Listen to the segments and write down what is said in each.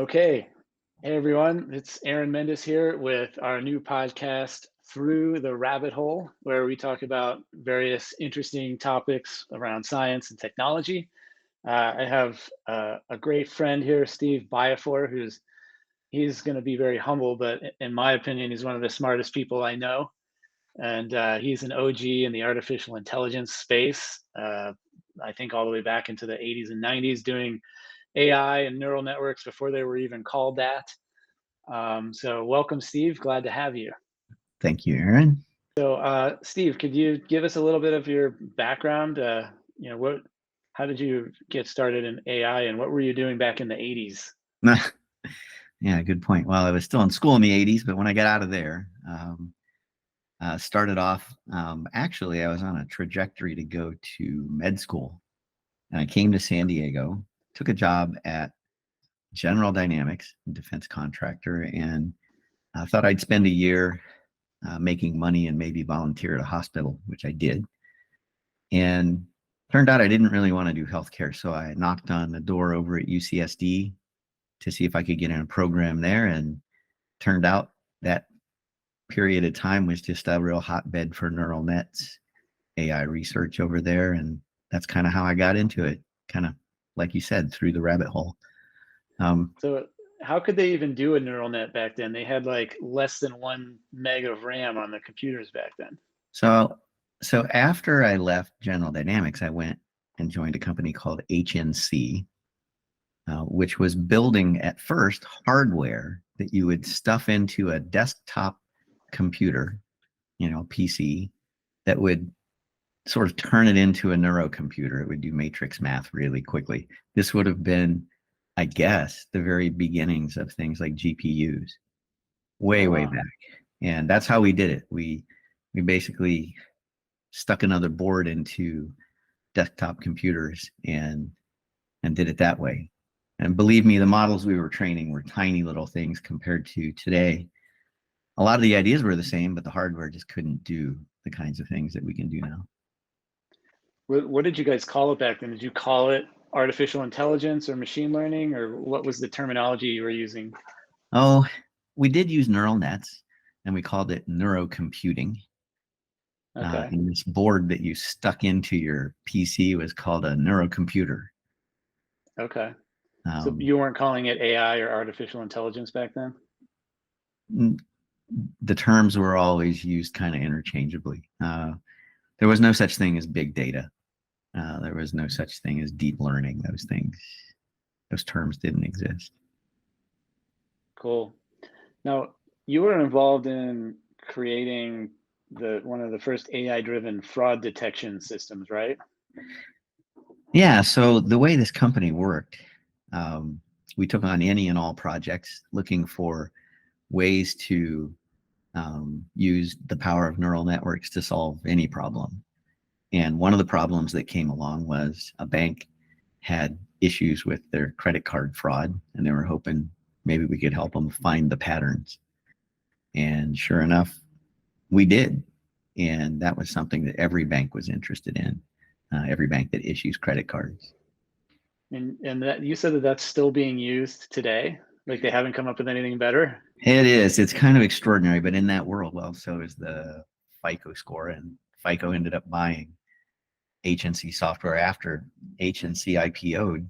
Okay. Hey, everyone. It's Aaron Mendes here with our new podcast, Through the Rabbit Hole, where we talk about various interesting topics around science and technology. I have a great friend here, Steve Biafore, he's going to be very humble, but in my opinion, he's one of the smartest people I know. And he's an OG in the artificial intelligence space. I think all the way back into the 80s and 90s doing AI and neural networks before they were even called that. So welcome, Steve. Glad to have you. Thank you, Aaron. So, Steve, could you give us a little bit of your background? How did you get started in AI, and what were you doing back in the 80s? Yeah, good point. Well, I was still in school in the 80s, but when I got out of there, started off, actually, I was on a trajectory to go to med school. And I came to San Diego, took a job at General Dynamics, a defense contractor, and I thought I'd spend a year making money and maybe volunteer at a hospital, which I did. And turned out I didn't really want to do healthcare, so I knocked on the door over at UCSD to see if I could get in a program there, and turned out that period of time was just a real hotbed for neural nets, AI research over there, and that's kind of how I got into it, kind of like you said, through the rabbit hole. So how could they even do a neural net back then? They had like less than 1 meg of RAM on the computers back then. So after I left General Dynamics, I went and joined a company called HNC, which was building at first hardware that you would stuff into a desktop computer, PC, that would sort of turn it into a neurocomputer. It would do matrix math really quickly. This would have been, I guess, the very beginnings of things like GPUs, way back. And that's how we did it. We basically stuck another board into desktop computers and did it that way. And believe me, the models we were training were tiny little things compared to today. A lot of the ideas were the same, but the hardware just couldn't do the kinds of things that we can do now. What did you guys call it back then? Did you call it artificial intelligence or machine learning, or what was the terminology you were using? Oh, we did use neural nets, and we called it neurocomputing. Okay. And this board that you stuck into your PC was called a neurocomputer. Okay. So you weren't calling it AI or artificial intelligence back then? The terms were always used kind of interchangeably. There was no such thing as big data. There was no such thing as deep learning. Those terms didn't exist. Cool. Now, you were involved in creating one of the first AI-driven fraud detection systems, right? Yeah, so the way this company worked, we took on any and all projects looking for ways to use the power of neural networks to solve any problem. And one of the problems that came along was a bank had issues with their credit card fraud, and they were hoping maybe we could help them find the patterns. And sure enough, we did. And that was something that every bank was interested in, every bank that issues credit cards. And that you said that's still being used today? Like they haven't come up with anything better? It is. It's kind of extraordinary, but in that world, well, so is the FICO score, and FICO ended up buying HNC software after HNC IPO'd.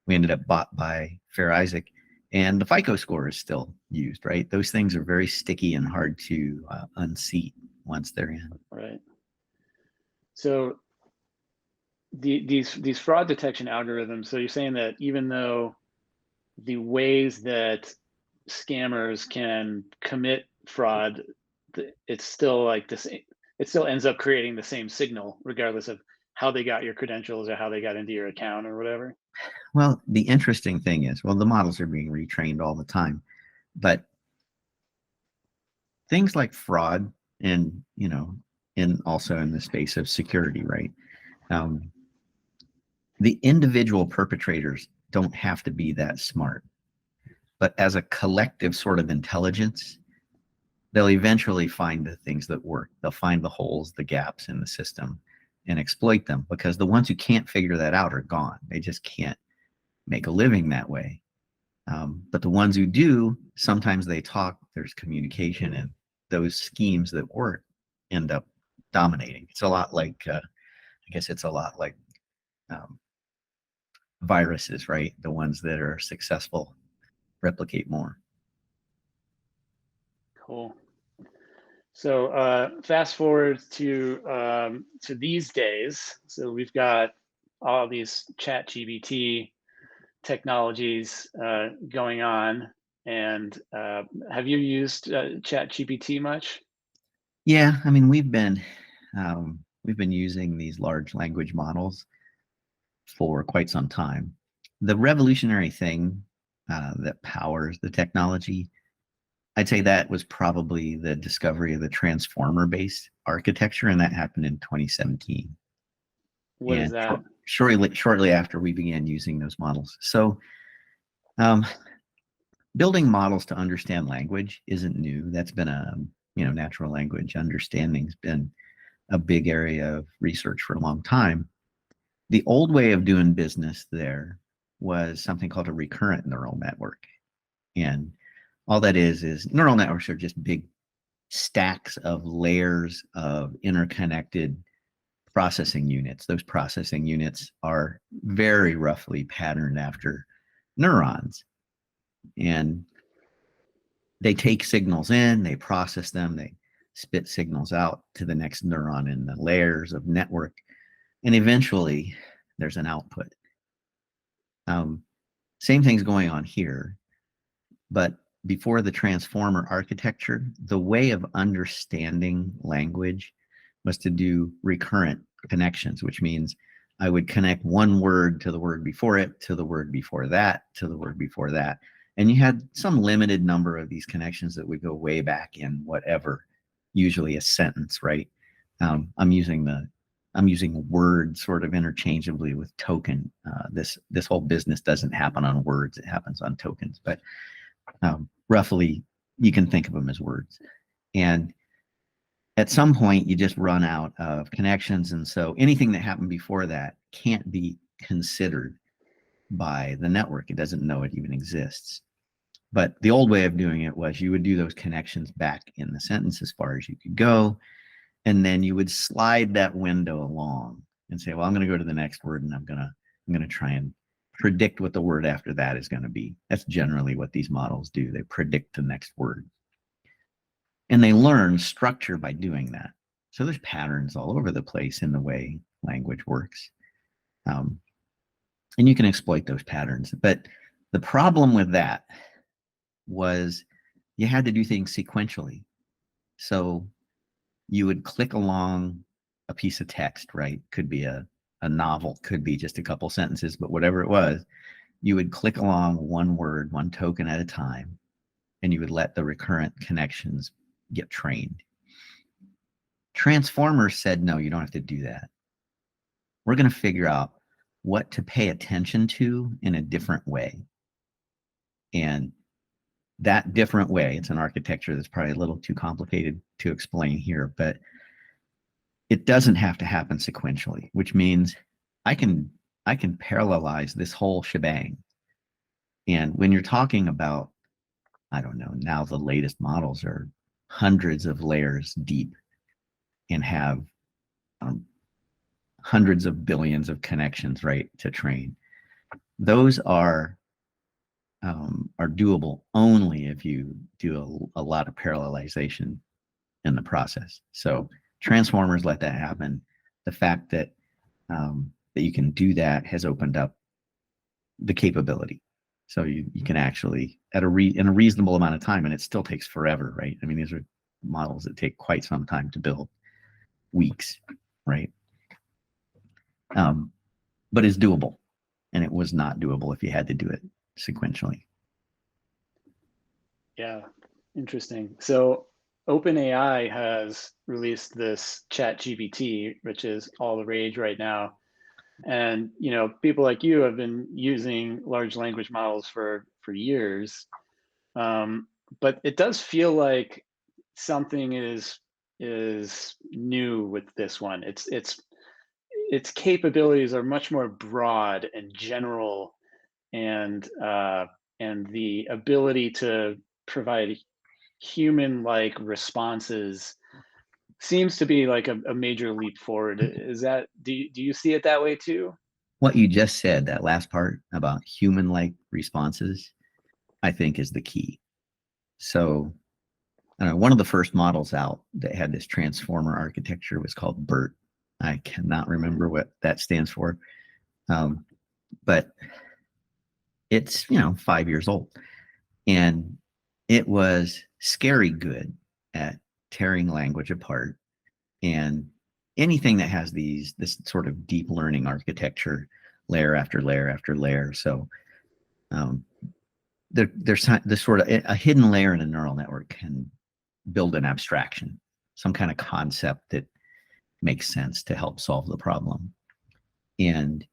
We ended up bought by Fair Isaac, and the FICO score is still used, right? Those things are very sticky and hard to unseat once they're in. Right. So these fraud detection algorithms, so you're saying that even though the ways that scammers can commit fraud, it's still like this, it still ends up creating the same signal regardless of how they got your credentials or how they got into your account or whatever? Well, the interesting thing is, well, the models are being retrained all the time, but things like fraud and, also in the space of security, right? The individual perpetrators don't have to be that smart, but as a collective sort of intelligence, they'll eventually find the things that work. They'll find the holes, the gaps in the system, and exploit them, because the ones who can't figure that out are gone. They just can't make a living that way. But the ones who do, sometimes they talk, there's communication, and those schemes that work end up dominating. It's a lot like, I guess it's a lot like um, viruses, right? The ones that are successful replicate more. Cool. So fast forward to these days. So we've got all these chat GBT technologies going on. And have you used chat GPT much? Yeah, I mean, we've been using these large language models for quite some time. The revolutionary thing that powers the technology, I'd say that was probably the discovery of the transformer-based architecture, and that happened in 2017. What is And that? shortly after we began using those models. So um, building models to understand language isn't new. That's been natural language understanding's been a big area of research for a long time. The old way of doing business there was something called a recurrent neural network. And all that is neural networks are just big stacks of layers of interconnected processing units. Those processing units are very roughly patterned after neurons. And they take signals in, they process them, they spit signals out to the next neuron in the layers of network. And eventually there's an output. Same thing's going on here, but before the transformer architecture, the way of understanding language was to do recurrent connections, which means I would connect one word to the word before it, to the word before that, to the word before that. And you had some limited number of these connections that would go way back in whatever, usually a sentence, right? I'm using word sort of interchangeably with token. This whole business doesn't happen on words; it happens on tokens. But roughly, you can think of them as words. And at some point, you just run out of connections, and so anything that happened before that can't be considered by the network. It doesn't know it even exists. But the old way of doing it was you would do those connections back in the sentence as far as you could go, and then you would slide that window along and say, well, I'm going to go to the next word, and I'm going to try and predict what the word after that is going to be. That's generally what these models do. They predict the next word. And they learn structure by doing that. So there's patterns all over the place in the way language works. And you can exploit those patterns. But the problem with that was you had to do things sequentially. So you would click along a piece of text, right? Could be a novel, could be just a couple sentences, but whatever it was, you would click along one word, one token at a time, and you would let the recurrent connections get trained. Transformers said, no, you don't have to do that. We're going to figure out what to pay attention to in a different way. And that different way, it's an architecture that's probably a little too complicated to explain here, but it doesn't have to happen sequentially, which means I can parallelize this whole shebang. And when you're talking about, I don't know, now the latest models are hundreds of layers deep and have hundreds of billions of connections, right, to train. Those are doable only if you do a lot of parallelization in the process. So transformers let that happen. The fact that that you can do that has opened up the capability. So you can actually in a reasonable amount of time, and it still takes forever, right? I mean, these are models that take quite some time to build, weeks, right? But it's doable, and it was not doable if you had to do it sequentially. Yeah, interesting. So OpenAI has released this chat GPT, which is all the rage right now. And people like you have been using large language models for years. But it does feel like something is new with this one. Its capabilities are much more broad and general, and and the ability to provide human-like responses seems to be like a major leap forward. Is that, do you see it that way too? What you just said, that last part about human-like responses, I think is the key. So one of the first models out that had this transformer architecture was called BERT. I cannot remember what that stands for, but it's 5 years old, and it was scary good at tearing language apart, and anything that has this sort of deep learning architecture, layer after layer after layer. So there's this sort of a hidden layer in a neural network can build an abstraction, some kind of concept that makes sense to help solve the problem. And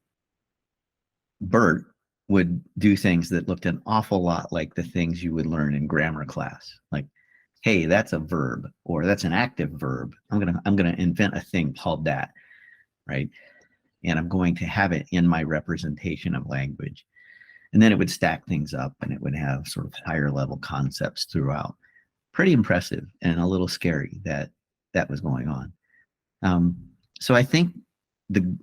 BERT would do things that looked an awful lot like the things you would learn in grammar class. Like, hey, that's a verb, or that's an active verb. I'm gonna invent a thing called that, right? And I'm going to have it in my representation of language. And then it would stack things up, and it would have sort of higher level concepts throughout. Pretty impressive and a little scary that was going on. So I think the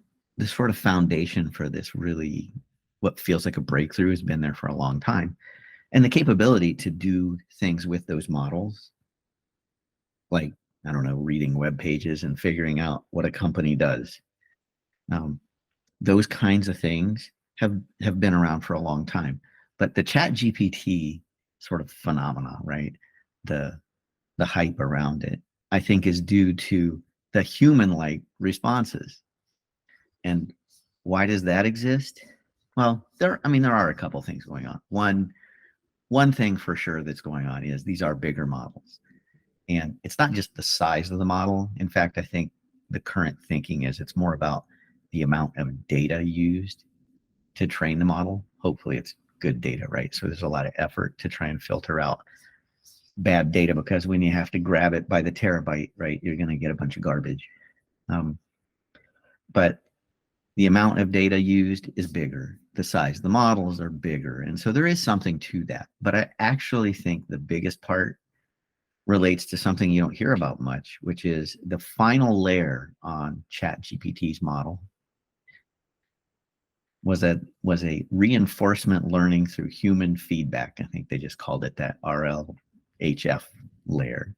sort of foundation for this, really what feels like a breakthrough, has been there for a long time. And the capability to do things with those models, like, I don't know, reading web pages and figuring out what a company does. Those kinds of things have been around for a long time. But the Chat GPT sort of phenomena, right? The hype around it, I think, is due to the human-like responses. And why does that exist? Well, there are a couple things going on. One thing for sure that's going on is these are bigger models. And it's not just the size of the model. In fact, I think the current thinking is it's more about the amount of data used to train the model. Hopefully it's good data, right? So there's a lot of effort to try and filter out bad data, because when you have to grab it by the terabyte, right, you're going to get a bunch of garbage. But the amount of data used is bigger. The size of the models are bigger. And so there is something to that. But I actually think the biggest part relates to something you don't hear about much, which is the final layer on ChatGPT's model was a reinforcement learning through human feedback. I think they just called it that RLHF layer.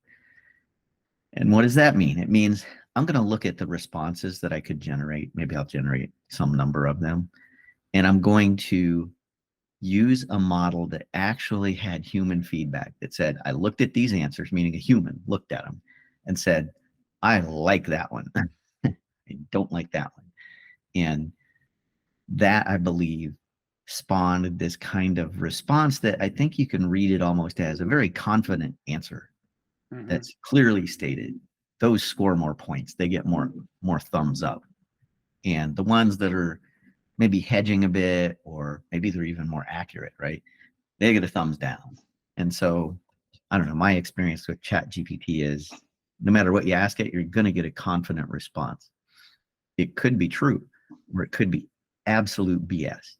And what does that mean? It means I'm going to look at the responses that I could generate. Maybe I'll generate some number of them. And I'm going to use a model that actually had human feedback, that said, I looked at these answers, meaning a human looked at them and said, I like that one. I don't like that one. And that, I believe, spawned this kind of response that I think you can read it almost as a very confident answer. Mm-hmm. That's clearly stated. Those score more points. They get more thumbs up. And the ones that are maybe hedging a bit, or maybe they're even more accurate, right, they get a thumbs down. And so, I don't know, my experience with ChatGPT is no matter what you ask it, you're going to get a confident response. It could be true, or it could be absolute BS.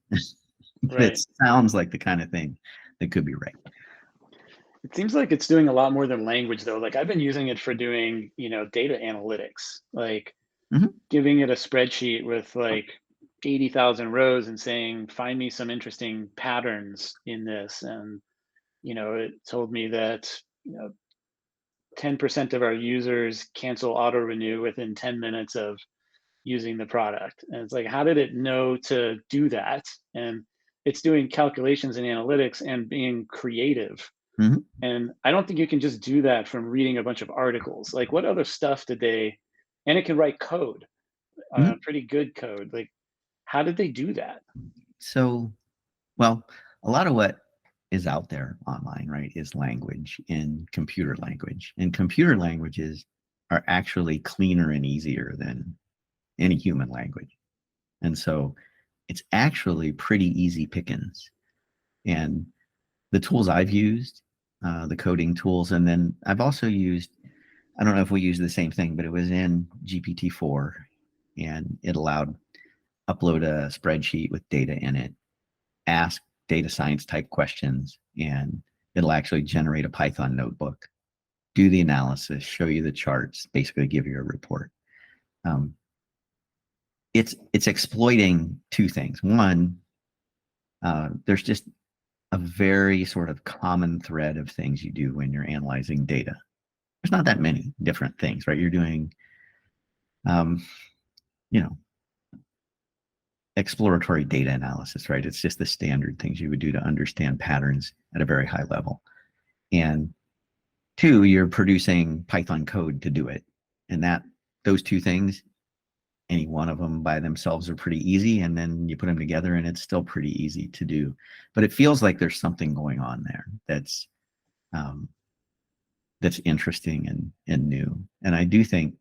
Right. It sounds like the kind of thing that could be right. It seems like it's doing a lot more than language, though. Like, I've been using it for doing, data analytics, like giving it a spreadsheet with like 80,000 rows and saying, find me some interesting patterns in this. And, it told me that, 10% of our users cancel auto renew within 10 minutes of using the product. And it's like, how did it know to do that? And it's doing calculations and analytics and being creative. Mm-hmm. And I don't think you can just do that from reading a bunch of articles. Like, what other stuff did they, and it can write code, pretty good code. Like, how did they do that? So, well, a lot of what is out there online, right, is language in computer language. And computer languages are actually cleaner and easier than any human language. And so it's actually pretty easy pickings. And the tools I've used, the coding tools, and then I've also used, I don't know if we use the same thing, but it was in GPT-4, and it allowed upload a spreadsheet with data in it, ask data science type questions, and it'll actually generate a Python notebook, do the analysis, show you the charts, basically give you a report. It's exploiting two things. One, there's just a very sort of common thread of things you do when you're analyzing data. There's not that many different things, right? You're doing, exploratory data analysis, right? It's just the standard things you would do to understand patterns at a very high level. And two, you're producing Python code to do it. And those two things, any one of them by themselves are pretty easy. And then you put them together and it's still pretty easy to do. But it feels like there's something going on there that's interesting and new. And I do think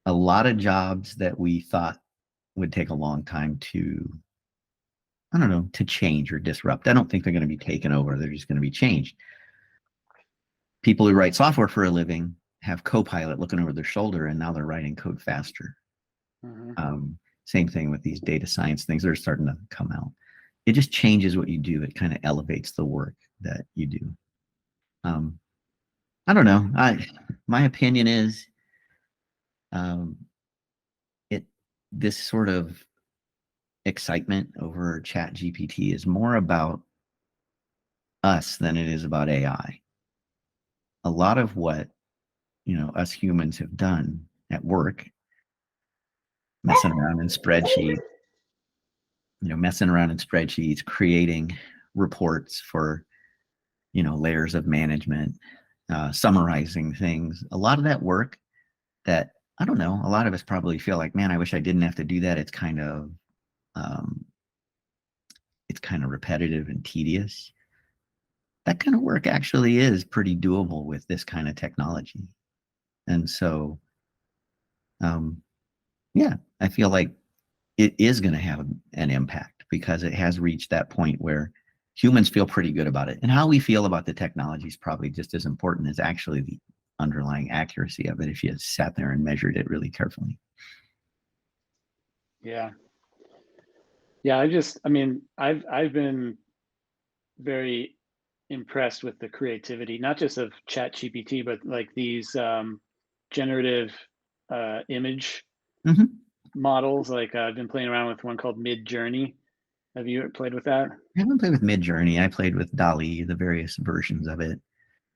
a lot of jobs that we thought would take a long time to change or disrupt, I don't think they're going to be taken over. They're just going to be changed. People who write software for a living have Copilot looking over their shoulder, and now they're writing code faster. Same thing with these data science things that are starting to come out. It just changes what you do. It kind of elevates the work that you do. I don't know. My opinion is this sort of excitement over ChatGPT is more about us than it is about AI. A lot of what us humans have done at work, messing around in spreadsheets, creating reports for layers of management, summarizing things. A lot of that work that, I don't know, a lot of us probably feel like, man, I wish I didn't have to do that. It's kind of repetitive and tedious. That kind of work actually is pretty doable with this kind of technology. And so, I feel like it is going to have an impact because it has reached that point where humans feel pretty good about it. And how we feel about the technology is probably just as important as actually the underlying accuracy of it if you sat there and measured it really carefully. Yeah. I've been very impressed with the creativity, not just of ChatGPT, but like these generative image models. Like I've been playing around with one called Mid-Journey. Have you played with that? I haven't played with Mid-Journey. I played with DALL-E, the various versions of it.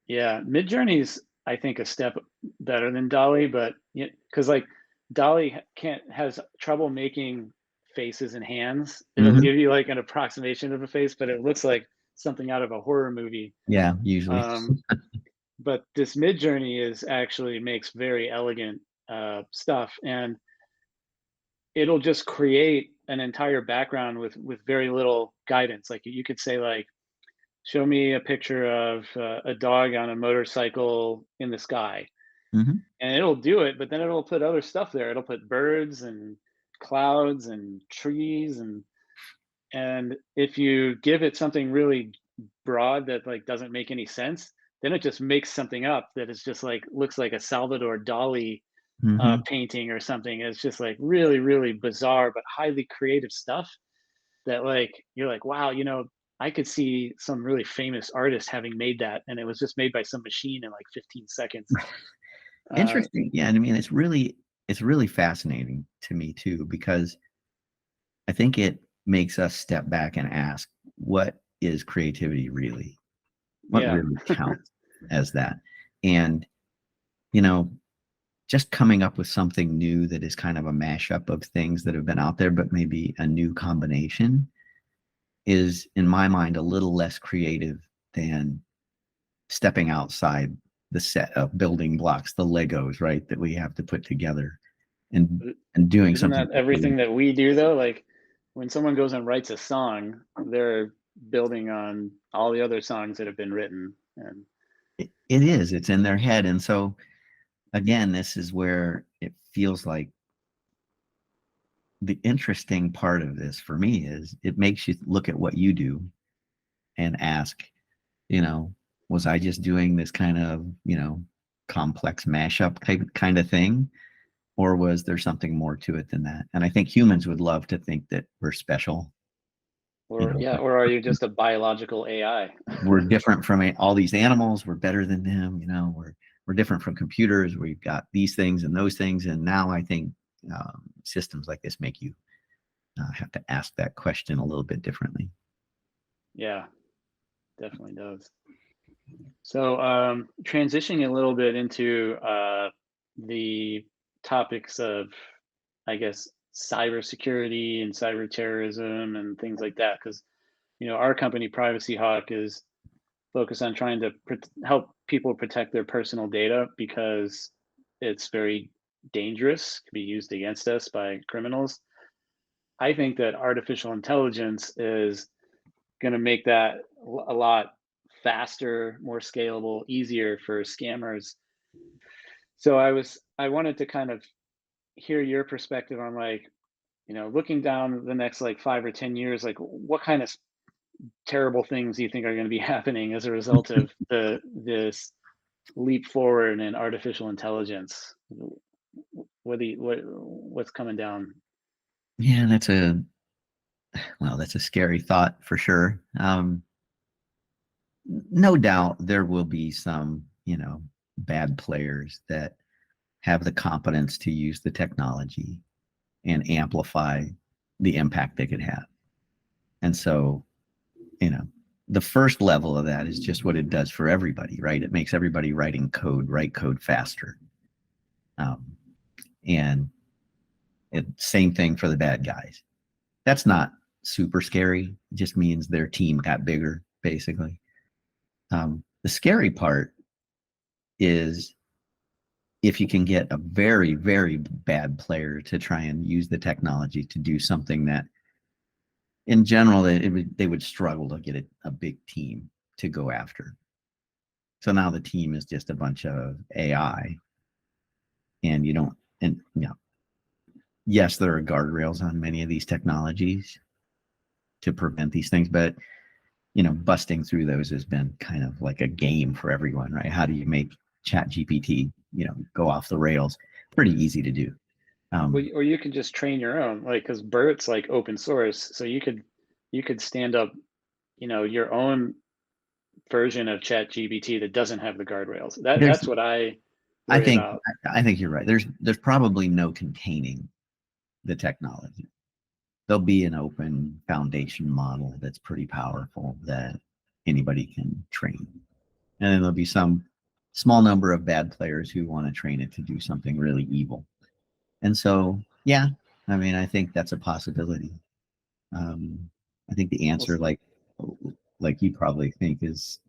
Yeah, Mid-Journey is, I think, a step better than DALL-E, but because like DALL-E has trouble making faces and hands. It'll give you like an approximation of a face, but it looks like something out of a horror movie. Yeah, usually. But this Mid-Journey actually makes very elegant stuff, and it'll just create an entire background with very little guidance. Like you could say, like, show me a picture of a dog on a motorcycle in the sky, and it'll do it, but then it'll put other stuff there. It'll put birds and clouds and trees, and if you give it something really broad that like doesn't make any sense, then it just makes something up that is just like looks like a Salvador Dali painting or something. It's just like really, really bizarre but highly creative stuff that like you're like, wow, I could see some really famous artist having made that, and it was just made by some machine in like 15 seconds. Interesting. Yeah, I mean, it's really fascinating to me too, because I think it makes us step back and ask, what is creativity really? What really counts as that? And just coming up with something new that is kind of a mashup of things that have been out there, but maybe a new combination, is, in my mind, a little less creative than stepping outside the set of building blocks, the Legos, right, that we have to put together and doing Isn't something. that everything that we do though? Like when someone goes and writes a song, they're building on all the other songs that have been written. And it's in their head. And so again, this is where it feels like the interesting part of this for me is it makes you look at what you do and ask, was I just doing this kind of, complex mashup type kind of thing? Or was there something more to it than that? And I think humans would love to think that we're special You Or know, yeah, or are you just a biological AI? we're different from all these animals. We're better than them. You know, we're different from computers. We've got these things and those things. And now I think systems like this make you have to ask that question a little bit differently. Yeah, definitely does. So transitioning a little bit into the topics of, I guess, cybersecurity and cyber terrorism and things like that, because our company PrivacyHawk is focused on trying to help people protect their personal data because it's very dangerous, can be used against us by criminals. I think that artificial intelligence is going to make that a lot faster, more scalable, easier for scammers. So I wanted to kind of hear your perspective on, like, looking down the next like 5 or 10 years, like what kind of terrible things do you think are going to be happening as a result of this leap forward in artificial intelligence? What's coming down? Yeah, that's a scary thought for sure. No doubt there will be some, bad players that have the competence to use the technology and amplify the impact they could have. And so, you know, the first level of that is just what it does for everybody, right? It makes everybody write code faster. Um, and same thing for the bad guys. That's not super scary. It just means their team got bigger, basically. The scary part is if you can get a very, very bad player to try and use the technology to do something that, in general, they would struggle to get a big team to go after. So now the team is just a bunch of AI, and you don't, and yes, there are guardrails on many of these technologies to prevent these things, but busting through those has been kind of like a game for everyone, right? How do you make Chat GPT, go off the rails? Pretty easy to do. Well, or you can just train your own, like, because BERT's like open source, so you could stand up, your own version of Chat GPT that doesn't have the guardrails. There's, That's what I I worry think, about. I think you're right. There's probably no containing the technology. There'll be an open foundation model that's pretty powerful that anybody can train, and then there'll be some small number of bad players who want to train it to do something really evil. And so, yeah, I mean, I think that's a possibility. I think the Well, answer, like you probably think, is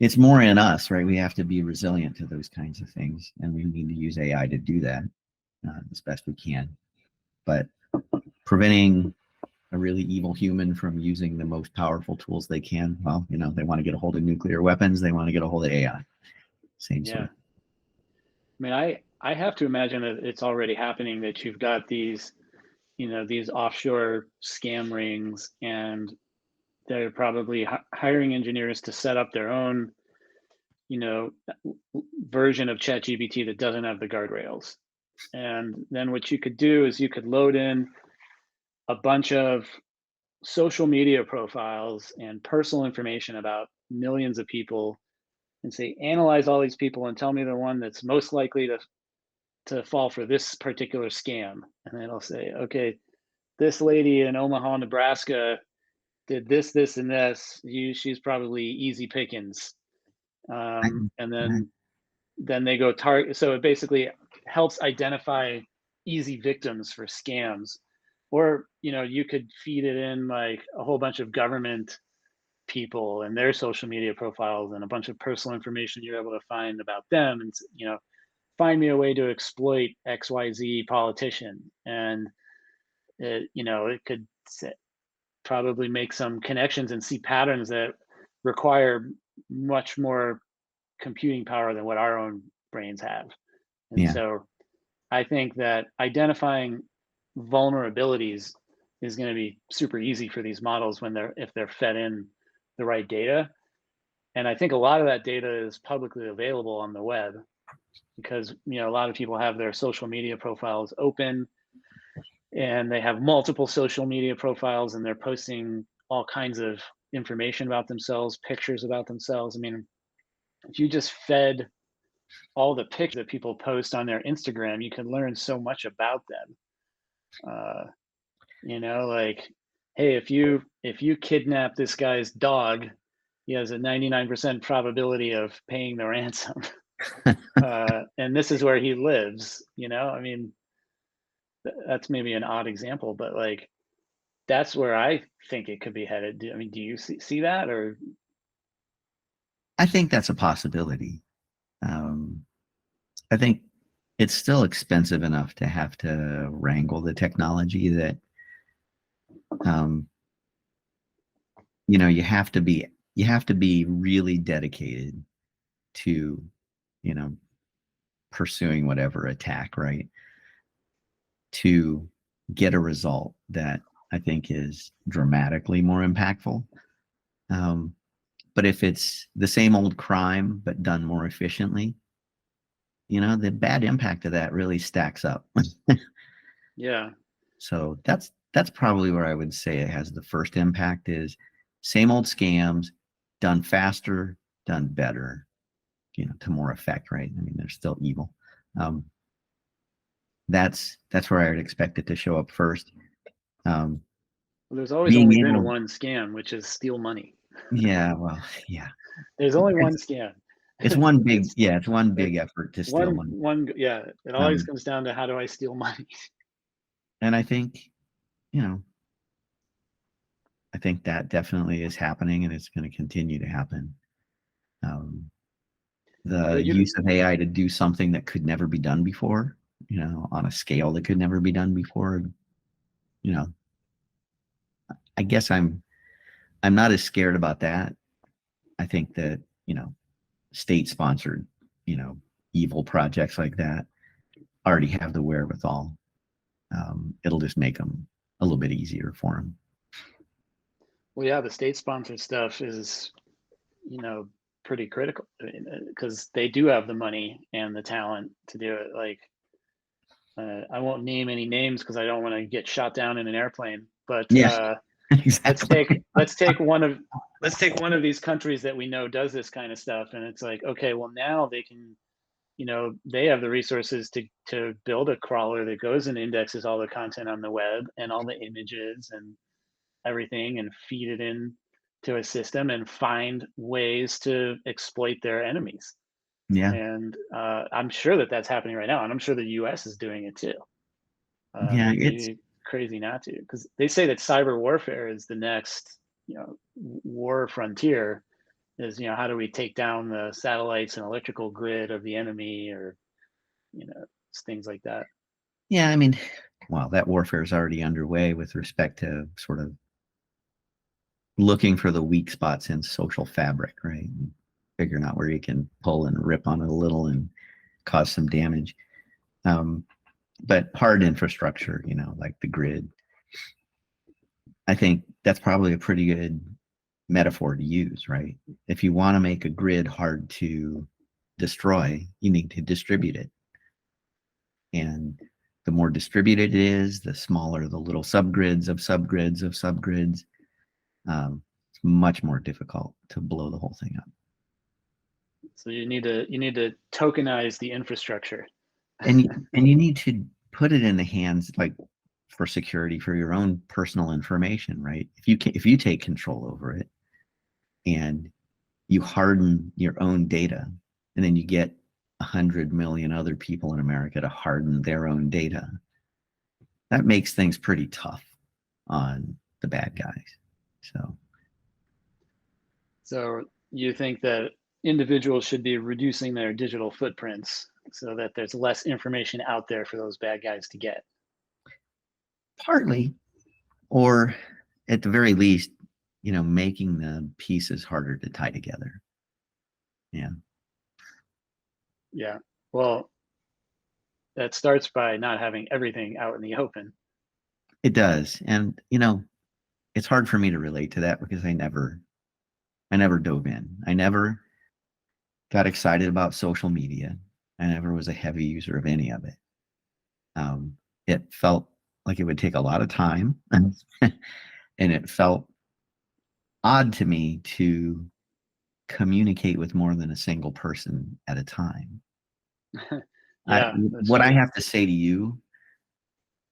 it's more in us, right? We have to be resilient to those kinds of things, and we need to use AI to do that as best we can. But preventing a really evil human from using the most powerful tools they can, well, they want to get a hold of nuclear weapons, they want to get a hold of AI. Same sort yeah. of. I mean, I have to imagine that it's already happening, that you've got these, these offshore scam rings, and they're probably hiring engineers to set up their own, you know, version of ChatGPT that doesn't have the guardrails. And then what you could do is you could load in a bunch of social media profiles and personal information about millions of people and say, analyze all these people and tell me the one that's most likely to fall for this particular scam. And then it'll say, okay, this lady in Omaha, Nebraska did this, this, and this. She's probably easy pickings. And then they go target. So it basically helps identify easy victims for scams. Or you could feed it in like a whole bunch of government people and their social media profiles and a bunch of personal information you're able to find about them, and find me a way to exploit XYZ politician. And it could probably make some connections and see patterns that require much more computing power than what our own brains have. And Yeah. so I think that identifying vulnerabilities is going to be super easy for these models if they're fed in the right data. And I think a lot of that data is publicly available on the web because a lot of people have their social media profiles open. and they have multiple social media profiles, and they're posting all kinds of information about themselves, pictures about themselves. I mean, if you just fed all the pictures that people post on their Instagram, you can learn so much about them. Uh, like, hey, if you kidnap this guy's dog, he has a 99% probability of paying the ransom. And this is where he lives. I mean, that's maybe an odd example, but like that's where I think it could be headed. Do you see that? Or I think that's a possibility. I think it's still expensive enough to have to wrangle the technology that, you have to be really dedicated to, pursuing whatever attack, right? To get a result that I think is dramatically more impactful. But if it's the same old crime but done more efficiently, the bad impact of that really stacks up. yeah. So that's probably where I would say it has the first impact is same old scams, done faster, done better, to more effect, right? I mean, they're still evil. That's where I would expect it to show up first. Well, there's always Being only been able, one scam, which is steal money. yeah, well, yeah. There's only one scam. It's one big, It's it's one big it's effort to steal money. yeah. It always comes down to how do I steal money? And I think, I think that definitely is happening, and it's going to continue to happen. The But use of AI to do something that could never be done before, on a scale that could never be done before, I guess I'm not as scared about that. I think that, state sponsored, evil projects like that already have the wherewithal. It'll just make them a little bit easier for them. well, yeah, the state sponsored stuff is, pretty critical because they do have the money and the talent to do it. Like, I won't name any names because I don't want to get shot down in an airplane. But Yeah, let's exactly. take one of these countries that we know does this kind of stuff, and it's like, okay, well now they can, they have the resources to build a crawler that goes and indexes all the content on the web and all the images and everything, and feed it in to a system and find ways to exploit their enemies. Yeah, And I'm sure that that's happening right now, and I'm sure the U.S. is doing it too. yeah, They'd it's be crazy not to, because they say that cyber warfare is the next, war frontier. Is how do we take down the satellites and electrical grid of the enemy, or things like that. yeah. I mean, well, that warfare is already underway with respect to sort of looking for the weak spots in social fabric, right? And figuring out where you can pull and rip on it a little and cause some damage. But hard infrastructure, like the grid, I think that's probably a pretty good metaphor to use, right? If you want to make a grid hard to destroy, you need to distribute it. And the more distributed it is, the smaller the little subgrids of subgrids of subgrids. It's much more difficult to blow the whole thing up. So you need to tokenize the infrastructure. And you need to put it in the hands, like, for security for your own personal information, right? If you take control over it and you harden your own data, and then you get 100 million other people in America to harden their own data, that makes things pretty tough on the bad guys. So you think that individuals should be reducing their digital footprints so that there's less information out there for those bad guys to get? Partly, or at the very least, making the pieces harder to tie together. Yeah. Yeah. Well, that starts by not having everything out in the open. It does. And, it's hard for me to relate to that because I never dove in. I never got excited about social media. I never was a heavy user of any of it. It felt like it would take a lot of time, and it felt odd to me to communicate with more than a single person at a time. Yeah, that's What I true. have to say to you,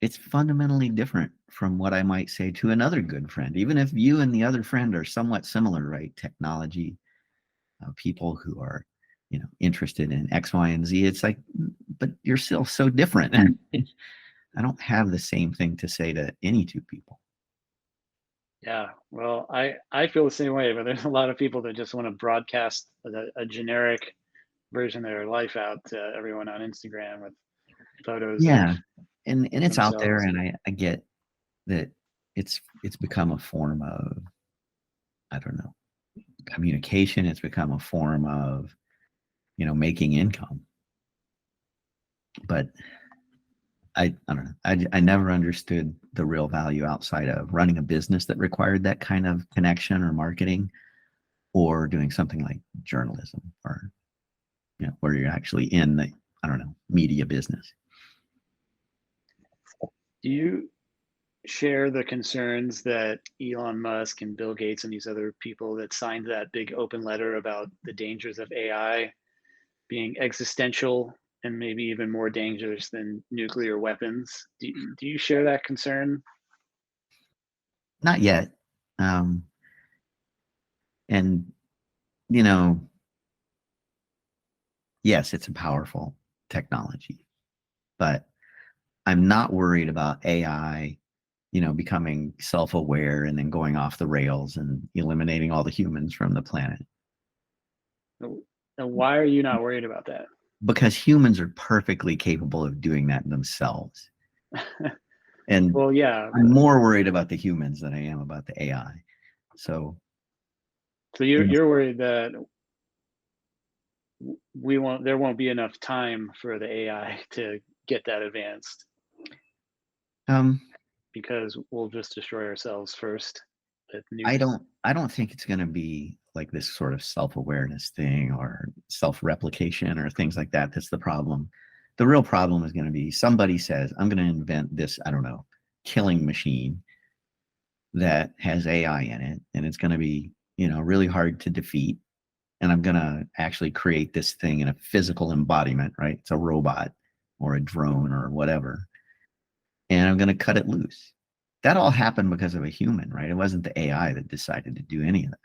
it's fundamentally different from what I might say to another good friend, even if you and the other friend are somewhat similar, right? Technology, people who are, interested in X, Y, and Z. It's like, but you're still so different. And I don't have the same thing to say to any two people. Yeah, well, I feel the same way, but there's a lot of people that just want to broadcast a generic version of their life out to everyone on Instagram with photos of Yeah. And it's out there, themselves. and I get that it's become a form of, I don't know, communication. It's become a form of, making income. But I don't know. I never understood the real value outside of running a business that required that kind of connection or marketing, or doing something like journalism, or, where you're actually in the, I don't know, media business. Do you share the concerns that Elon Musk and Bill Gates and these other people that signed that big open letter about the dangers of AI being existential and maybe even more dangerous than nuclear weapons? Do you share that concern? Not yet. Um, and, you know, yes, it's a powerful technology, but I'm not worried about AI, becoming self-aware and then going off the rails and eliminating all the humans from the planet. And why are you not worried about that? Because humans are perfectly capable of doing that themselves. And Well, yeah, I'm more worried about the humans than I am about the AI. So, so you're worried that there won't be enough time for the AI to get that advanced um, because we'll just destroy ourselves first with I nukes. don't I don't think it's going to be like this sort of self-awareness thing or self-replication or things like that. That's the problem. The real problem is going to be somebody says, I'm going to invent this, I don't know, killing machine that has AI in it, and it's going to be, really hard to defeat. And I'm going to actually create this thing in a physical embodiment, right? It's a robot or a drone or whatever. And I'm going to cut it loose. That all happened because of a human, right? It wasn't the AI that decided to do any of that.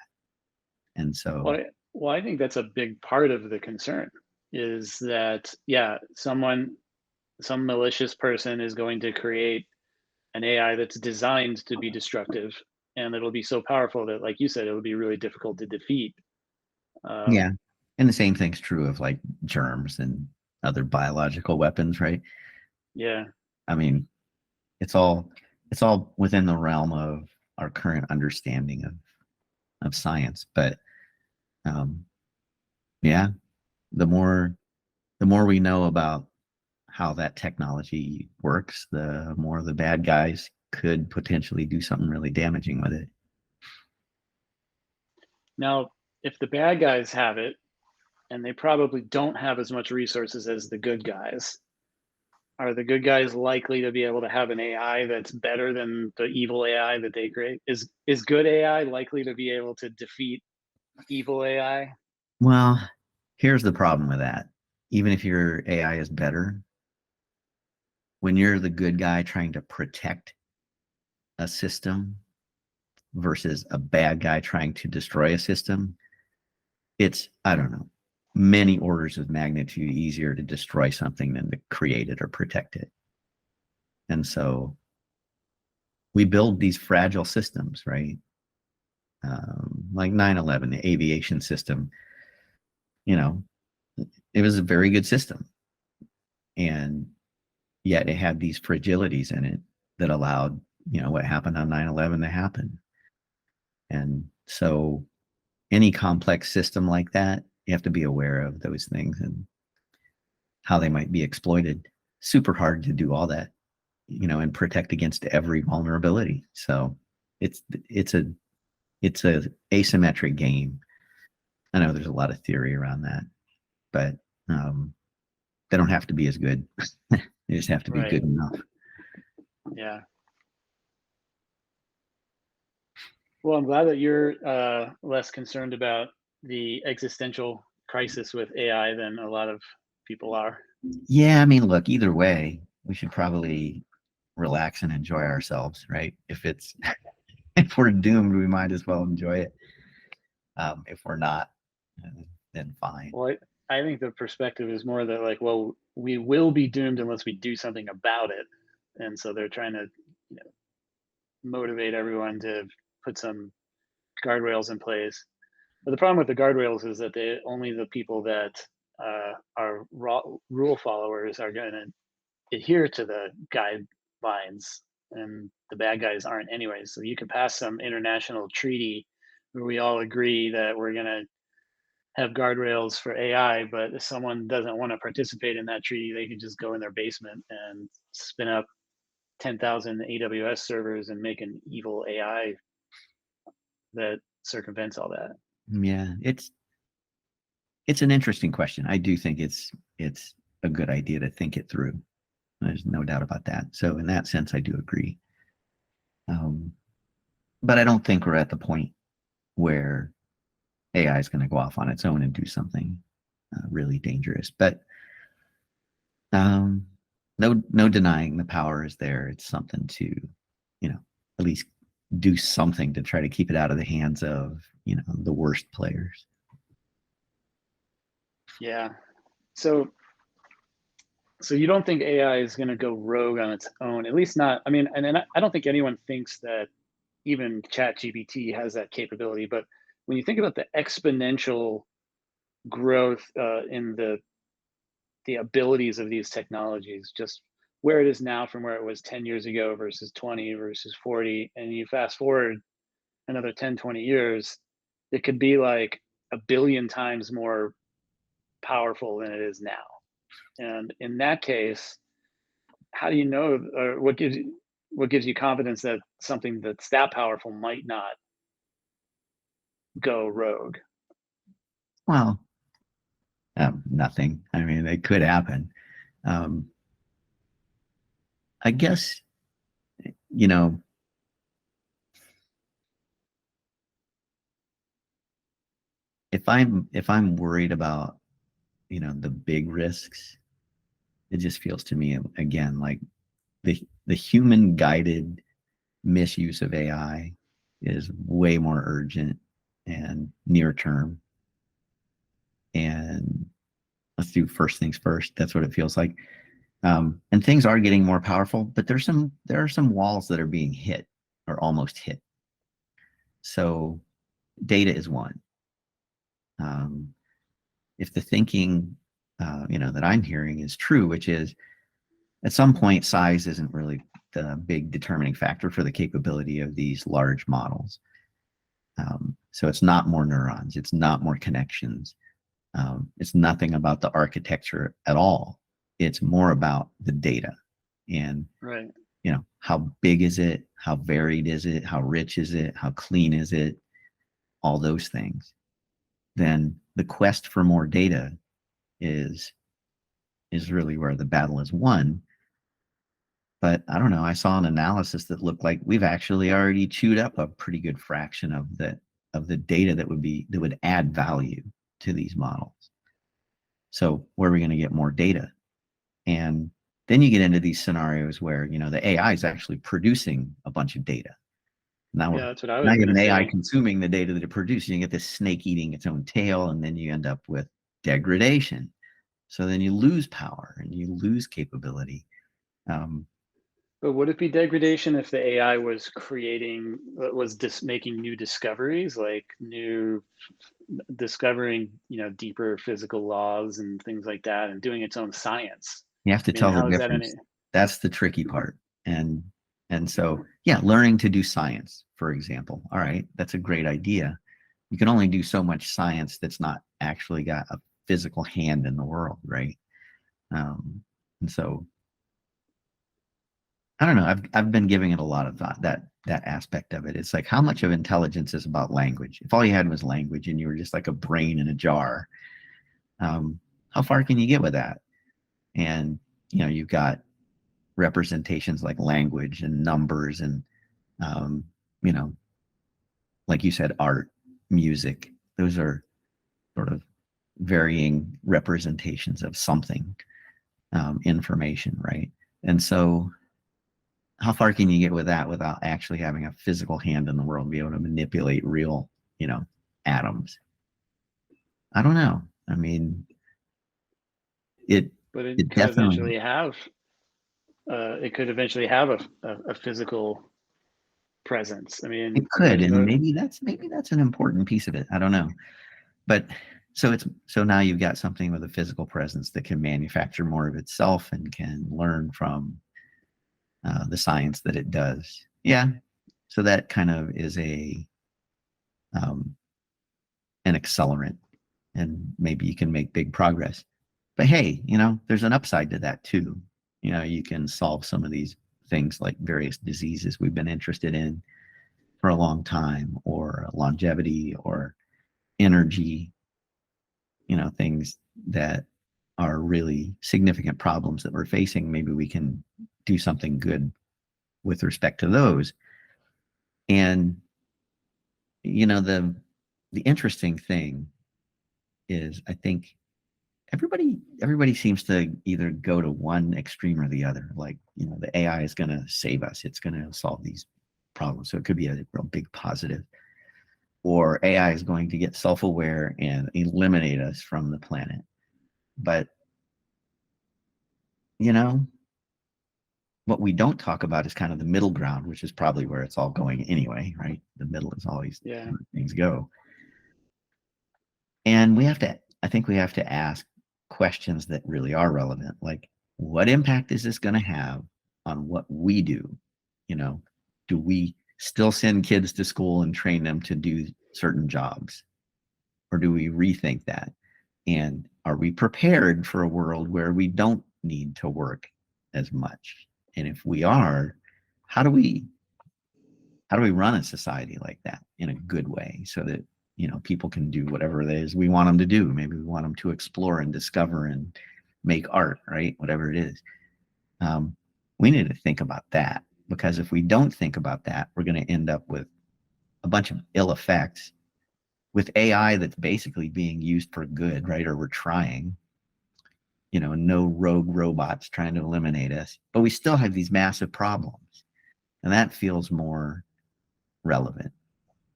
And so, Well, I think that's a big part of the concern is that, yeah, some malicious person is going to create an AI that's designed to be destructive, and it'll be so powerful that, like you said, it'll be really difficult to defeat. yeah. Um, And the same thing's true of like germs and other biological weapons, right? yeah. I mean, it's all it's all within the realm of our current understanding of science. But um, yeah, the more the more we know about how that technology works, the more the bad guys could potentially do something really damaging with it. Now, if the bad guys have it, and they probably don't have as much resources as the good guys, are the good guys likely to be able to have an AI that's better than the evil AI that they create? Is good AI likely to be able to defeat evil AI? Well, here's the problem with that. Even if your AI is better, when you're the good guy trying to protect a system versus a bad guy trying to destroy a system, it's, I don't know, many orders of magnitude easier to destroy something than to create it or protect it. And so we build these fragile systems, right? Like 9/11, the aviation system, you know, it was a very good system. And yet it had these fragilities in it that allowed, what happened on 9/11 to happen. And so any complex system like that, you have to be aware of those things and how they might be exploited. Super hard to do all that, and protect against every vulnerability. So it's it's a it's a asymmetric game. I know there's a lot of theory around that, but they don't have to be as good. They just have to be Right. good enough. Yeah. Well, I'm glad that you're less concerned about the existential crisis with AI than a lot of people are. Yeah, I mean, look, either way, we should probably relax and enjoy ourselves, right? If it's if we're doomed, we might as well enjoy it. If we're not, then fine. Well, I think the perspective is more that like, well, we will be doomed unless we do something about it, and so they're trying to, you know, motivate everyone to put some guardrails in place. But the problem with the guardrails is that they only the people that are rule followers are going to adhere to the guidelines, and the bad guys aren't anyway. So you could pass some international treaty where we all agree that we're going to have guardrails for AI, but if someone doesn't want to participate in that treaty, they can just go in their basement and spin up 10,000 AWS servers and make an evil AI that circumvents all that. Yeah, it's an interesting question. I do think it's a good idea to think it through. There's no doubt about that. So in that sense, I do agree. But I don't think we're at the point where AI is going to go off on its own and do something really dangerous. But no denying the power is there. It's something to, at least do something to try to keep it out of the hands of, the worst players. Yeah. So you don't think AI is going to go rogue on its own? At least not. I mean, and I don't think anyone thinks that even ChatGPT has that capability. But when you think about the exponential growth in the abilities of these technologies, just where it is now from where it was 10 years ago versus 20 versus 40, and you fast forward another 10, 20 years, it could be like a billion times more powerful than it is now. And in that case, how do you know, or what gives you confidence that something that's that powerful might not go rogue? Well, nothing. I mean, it could happen. I guess, if I'm worried about, the big risks, it just feels to me again like the human guided misuse of AI is way more urgent and near term. And let's do first things first. That's what it feels like. And things are getting more powerful, but there are some walls that are being hit or almost hit. So data is one. If the thinking, that I'm hearing is true, which is at some point size isn't really the big determining factor for the capability of these large models. So it's not more neurons, it's not more connections. It's nothing about the architecture at all. It's more about the data and, Right. How big is it? How varied is it? How rich is it? How clean is it? All those things. Then the quest for more data is really where the battle is won. But I don't know. I saw an analysis that looked like we've actually already chewed up a pretty good fraction of the data that would add value to these models. So where are we going to get more data? And then you get into these scenarios where the AI is actually producing a bunch of data. Now that's what I was now you have an AI say. consuming the data that it produces. You get this snake eating its own tail, and then you end up with degradation. So then you lose power and you lose capability. But would it be degradation if the AI was making new discoveries, like discovering, deeper physical laws and things like that, and doing its own science? You have to tell the difference. That's the tricky part. And so, yeah, learning to do science, for example. All right, that's a great idea. You can only do so much science that's not actually got a physical hand in the world, right? And so, I don't know. I've been giving it a lot of thought, that aspect of it. It's like, how much of intelligence is about language? If all you had was language and you were just like a brain in a jar, how far can you get with that? And you've got representations like language and numbers and, you know, like you said, art, music. Those are sort of varying representations of something, information, right? And so how far can you get with that without actually having a physical hand in the world, be able to manipulate real, atoms? I don't know. I mean, it But it definitely it could eventually have a physical presence. I it mean, could, and maybe that's an important piece of it. I don't know. But so now you've got something with a physical presence that can manufacture more of itself and can learn from the science that it does. Yeah. So that kind of is um, an accelerant, and maybe you can make big progress. But hey, there's an upside to that too. You can solve some of these things like various diseases we've been interested in for a long time, or longevity, or energy, things that are really significant problems that we're facing. Maybe we can do something good with respect to those. And the interesting thing is, I think everybody seems to either go to one extreme or the other. Like, the AI is going to save us. It's going to solve these problems. So it could be a real big positive. Or AI is going to get self-aware and eliminate us from the planet. But, what we don't talk about is kind of the middle ground, which is probably where it's all going anyway, right? The middle is always yeah. where things go. And I think we have to ask questions that really are relevant. Like, what impact is this going to have on what we do? Do we still send kids to school and train them to do certain jobs? Or do we rethink that? And are we prepared for a world where we don't need to work as much? And if we are, how do we run a society like that in a good way, so that people can do whatever it is we want them to do? Maybe we want them to explore and discover and make art, right? Whatever it is. We need to think about that, because if we don't think about that, we're going to end up with a bunch of ill effects with AI that's basically being used for good, right? Or we're trying, no rogue robots trying to eliminate us, but we still have these massive problems. And that feels more relevant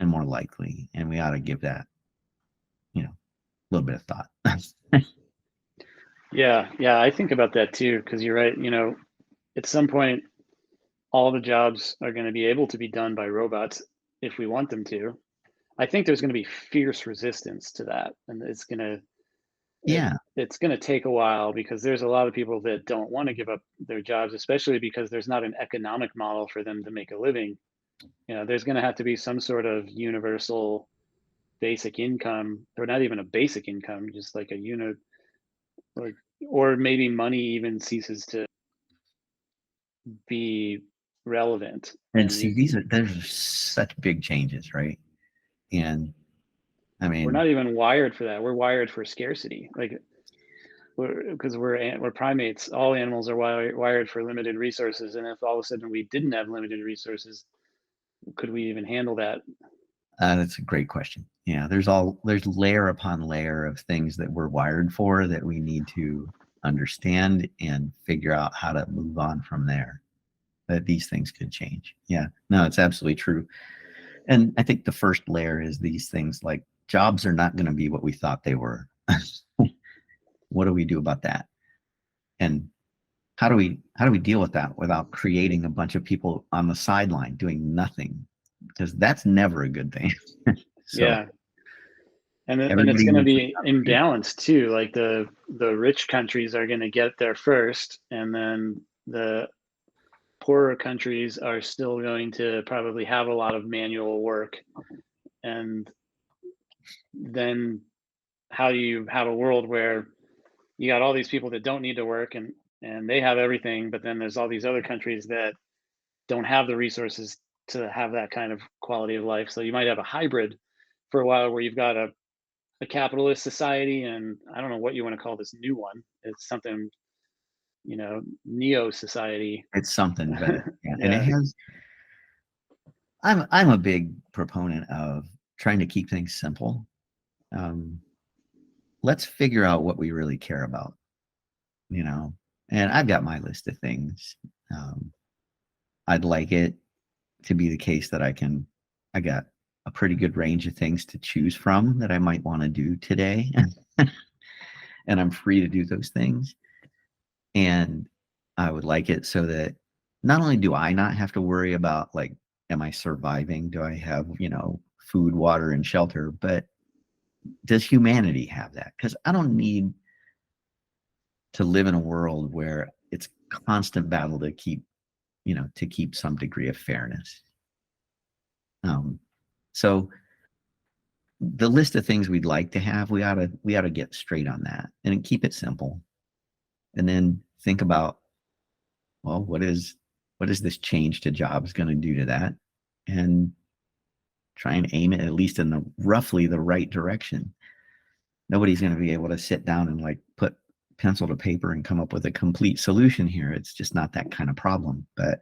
and more likely. And we ought to give that, a little bit of thought. Yeah, I think about that too, because you're right. At some point, all the jobs are going to be able to be done by robots if we want them to. I think there's going to be fierce resistance to that, and Yeah. it's going to take a while, because there's a lot of people that don't want to give up their jobs, especially because there's not an economic model for them to make a living. There's going to have to be some sort of universal basic income, or not even a basic income, just like a unit, or maybe money even ceases to be relevant. And And see, there's such big changes, right? And I we're mean, not even wired for that. We're wired for scarcity, like because we're primates. All animals are wired for limited resources, and if all of a sudden we didn't have limited resources, could we even handle that? that's a great question. Yeah, there's layer upon layer of things that we're wired for that we need to understand and figure out how to move on from there. That these things could change. Yeah, no, it's absolutely true. And I think the first layer is these things like jobs are not going to be what we thought they were. What do we do about that? And how do we deal with that without creating a bunch of people on the sideline doing nothing? Because that's never a good thing. So Yeah, and it's everybody going to needs to be imbalanced too. Like the rich countries are going to get there first, and then the poorer countries are still going to probably have a lot of manual work. And then how do you have a world where you got all these people that don't need to work, and they have everything, but then there's all these other countries that don't have the resources to have that kind of quality of life. So you might have a hybrid for a while, where you've got a capitalist society, and I don't know what you want to call this new one. It's something neo society. It's something, but yeah, and it Yeah. has. I'm a big proponent of trying to keep things simple. Um, let's figure out what we really care about, and I've got my list of things. Um, I'd like it to be the case that I got a pretty good range of things to choose from that I might want to do today. And I'm free to do those things. And I would like it so that not only do I not have to worry about, like, am I surviving? Do I have, food, water, and shelter? But does humanity have that? Because I don't need to live in a world where it's constant battle to keep some degree of fairness. So the list of things we'd like to have, we ought to get straight on that and keep it simple. And then think about, well, what is this change to jobs going to do to that? And try and aim it at least in roughly the right direction. Nobody's going to be able to sit down and like put pencil to paper and come up with a complete solution here. It's just not that kind of problem. But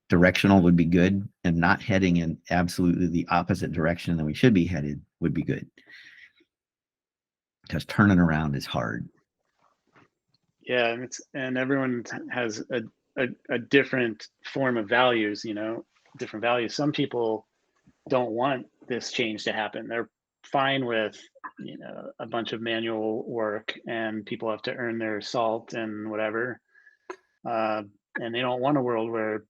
directional would be good, and not heading in absolutely the opposite direction that we should be headed would be good, because turning around is hard. Yeah, and everyone has a different form of values, different values. Some people don't want this change to happen. They're fine with, a bunch of manual work and people have to earn their salt and whatever. And they don't want a world where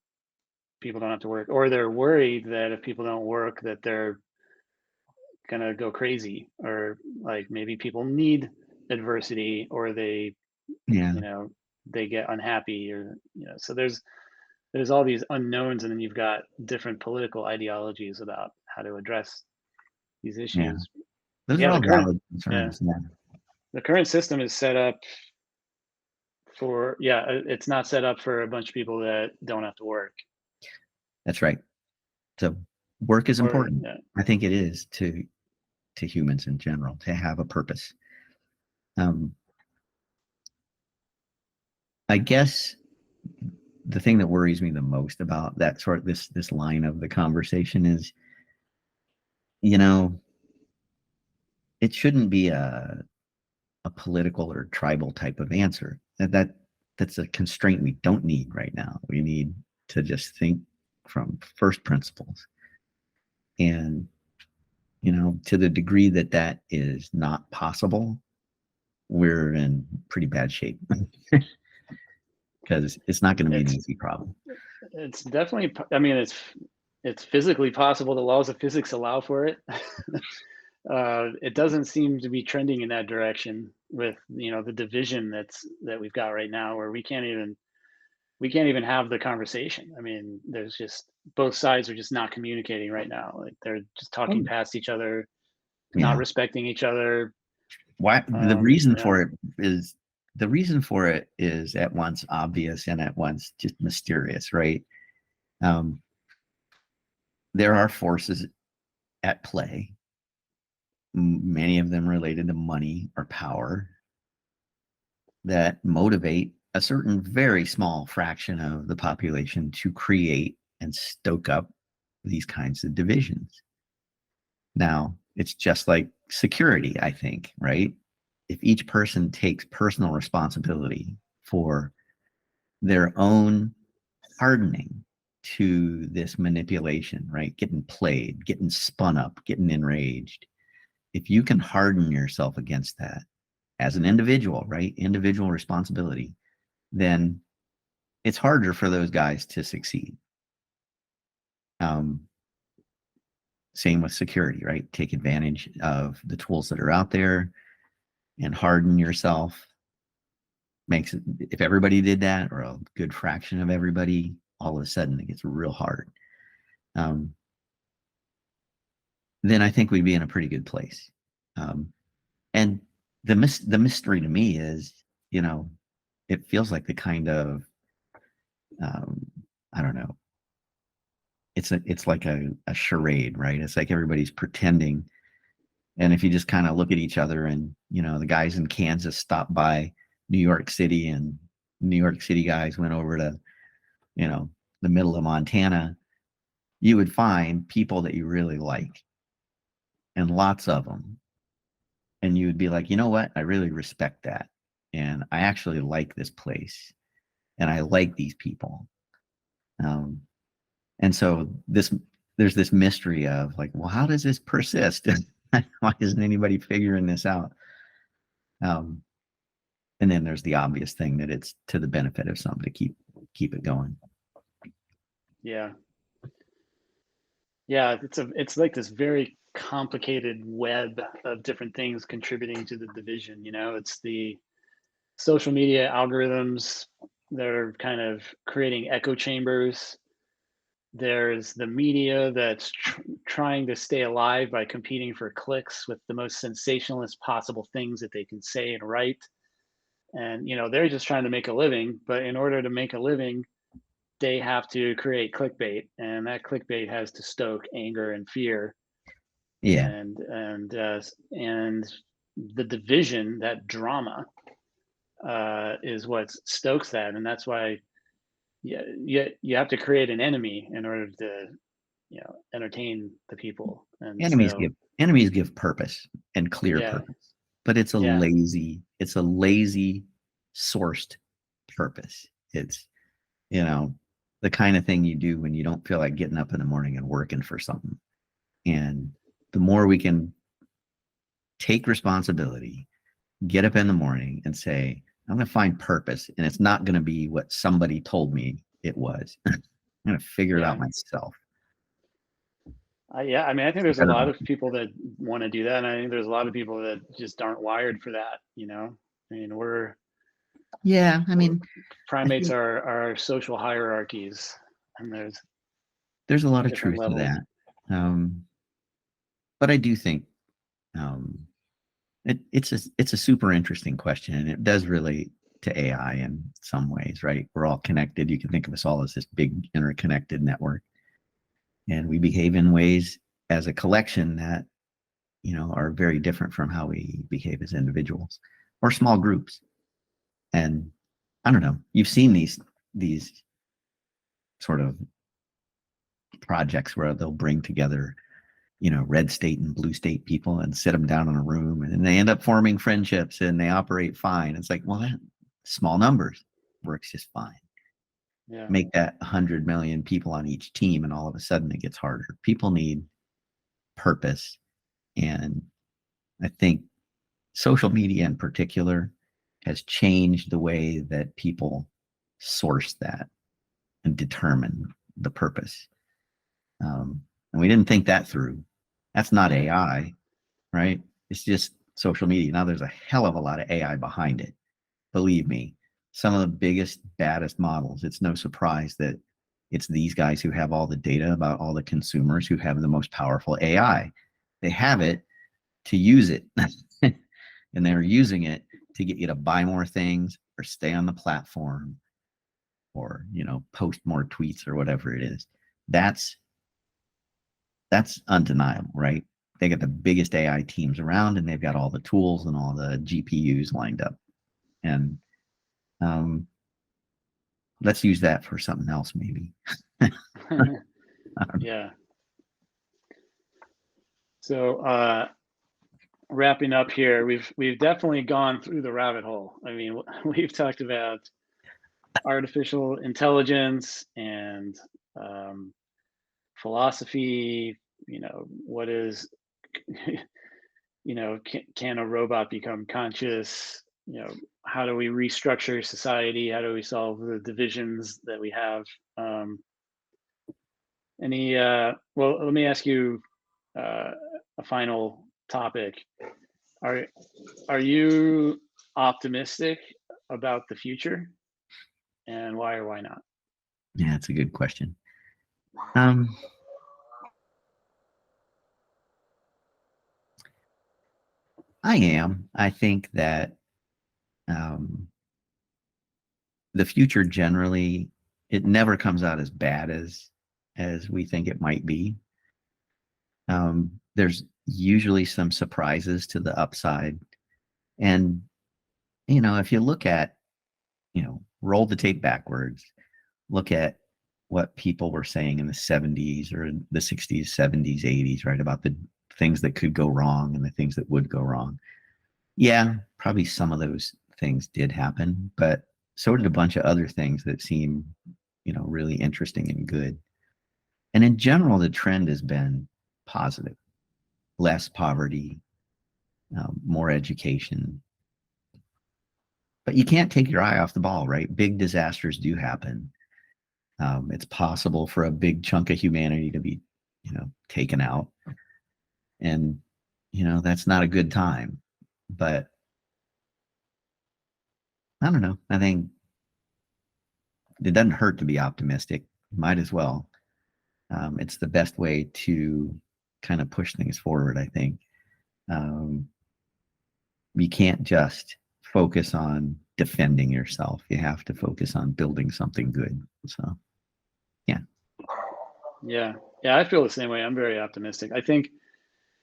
people don't have to work, or they're worried that if people don't work, that they're gonna go crazy, or like maybe people need adversity, or they Yeah. they get unhappy, or so there's all these unknowns, and then you've got different political ideologies about how to address these Yeah. issues. Those are Yeah, all valid concerns. Yeah. the current system is set up for, it's not set up for a bunch of people that don't have to work. That's right. So work is Or important. I think it is to humans in general to have a purpose. I guess the thing that worries me the most about that this line of the conversation is, it shouldn't be a political or tribal type of answer. That's a constraint we don't need right now. We need to just think from first principles. And, to the degree that that is not possible, we're in pretty bad shape. Because it's not going to be an easy problem. It's definitely, I mean, it's physically possible. The laws of physics allow for it. It doesn't seem to be trending in that direction with, the division that we've got right now, where we can't even have the conversation. I mean, there's just, both sides are just not communicating right now. Like, they're just talking past each other, not respecting each other. Why? The reason for it is at once obvious and at once just mysterious, right? There are forces at play, many of them related to money or power, that motivate a certain very small fraction of the population to create and stoke up these kinds of divisions. Now, it's just like security, I think, right? If each person takes personal responsibility for their own hardening to this manipulation, right? Getting played, getting spun up, getting enraged. If you can harden yourself against that as an individual, right? Individual responsibility, then it's harder for those guys to succeed. Same with security, right? Take advantage of the tools that are out there and harden yourself. Makes it, if everybody did that, or a good fraction of everybody, all of a sudden it gets real hard. Then I think we'd be in a pretty good place. And the mystery to me is, it feels like the kind of, I don't know. It's like a charade, right? It's like everybody's pretending. And if you just kind of look at each other, and, the guys in Kansas stop by New York City and, New York City guys went over to, the middle of Montana, you would find people that you really like, and lots of them. And you would be like, you know what? I really respect that. And I actually like this place. And I like these people. And so there's this mystery of like, well, how does this persist? Why isn't anybody figuring this out? And then there's the obvious thing that it's to the benefit of some to keep it going. Yeah. Yeah, it's like this very complicated web of different things contributing to the division. It's the social media algorithms that are kind of creating echo chambers. There's the media that's trying to stay alive by competing for clicks with the most sensationalist possible things that they can say and write. And they're just trying to make a living, but in order to make a living, they have to create clickbait, and that clickbait has to stoke anger and fear. Yeah. And the division, that drama, is what stokes that, and that's why you have to create an enemy in order to entertain the people. And Enemies so give purpose and clear yeah, purpose, but it's a lazy sourced purpose. It's the kind of thing you do when you don't feel like getting up in the morning and working for something. And the more we can take responsibility, get up in the morning and say, I'm going to find purpose, and it's not going to be what somebody told me it was. I'm going to figure it out myself. I mean, I think there's a lot of people that want to do that, and I think there's a lot of people that just aren't wired for that. I mean, primates are social hierarchies, and there's a lot of truth to that. But I do think it's a super interesting question, and it does relate to AI in some ways, right? We're all connected. You can think of us all as this big interconnected network, and we behave in ways as a collection that are very different from how we behave as individuals or small groups. And I don't know, you've seen these sort of projects where they'll bring together red state and blue state people and sit them down in a room, and they end up forming friendships and they operate fine. It's like, well, that small numbers works just fine. Yeah. Make that 100 million people on each team, and all of a sudden it gets harder. People need purpose. And I think social media in particular has changed the way that people source that and determine the purpose. And we didn't think that through. That's not AI, right? It's just social media. Now there's a hell of a lot of AI behind it. Believe me, some of the biggest, baddest models, it's no surprise that it's these guys who have all the data about all the consumers who have the most powerful AI. They have it to use it. And they're using it to get you to buy more things or stay on the platform or, post more tweets or whatever it is. That's undeniable, right? They got the biggest AI teams around, and they've got all the tools and all the GPUs lined up. And let's use that for something else, maybe. Yeah. So wrapping up here, we've definitely gone through the rabbit hole. I mean, we've talked about artificial intelligence and philosophy. What is can a robot become conscious? How do we restructure society? How do we solve the divisions that we have? Well, let me ask you a final topic. Are you optimistic about the future, and why or why not? Yeah, that's a good question. I am. I think that the future generally, it never comes out as bad as we think it might be. There's usually some surprises to the upside. And, if you look at, roll the tape backwards, look at what people were saying in the 70s or the 60s, 70s, 80s, right? About the things that could go wrong and the things that would go wrong. Yeah, probably some of those things did happen, but so did a bunch of other things that seem, really interesting and good. And in general, the trend has been positive. Less poverty, more education. But you can't take your eye off the ball, right? Big disasters do happen. It's possible for a big chunk of humanity to be, taken out. And, that's not a good time. But I don't know. I think it doesn't hurt to be optimistic. Might as well. It's the best way to kind of push things forward, I think. You can't just focus on defending yourself. You have to focus on building something good. So, yeah. Yeah. I feel the same way. I'm very optimistic. I think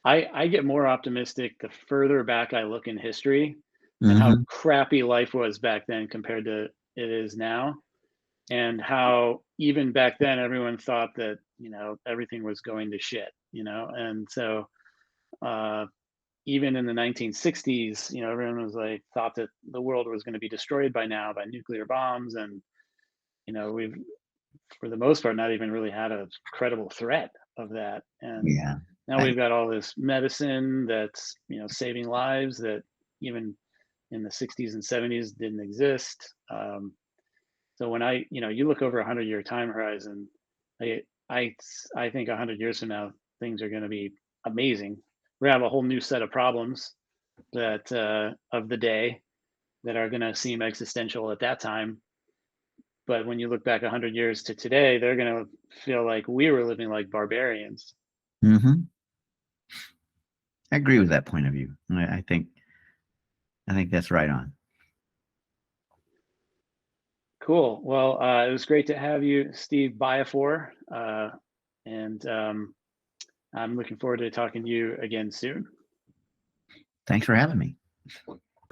I get more optimistic the further back I look in history and how crappy life was back then compared to it is now. And how even back then everyone thought that, everything was going to shit, and so even in the 1960s, everyone was like thought that the world was going to be destroyed by now by nuclear bombs, and we've for the most part not even really had a credible threat of that. And Yeah. now we've got all this medicine that's saving lives that even in the 60s and 70s didn't exist. So when you look over 100-year time horizon, I think 100 years from now things are going to be amazing. We're gonna have a whole new set of problems that of the day that are going to seem existential at that time. But when you look back 100 years to today, they're going to feel like we were living like barbarians. I agree with that point of view. I think that's right on. Cool. Well, it was great to have you, Steve Biafore, and I'm looking forward to talking to you again soon. Thanks for having me.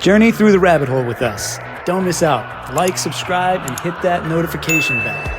Journey through the rabbit hole with us. Don't miss out. Like, subscribe, and hit that notification bell.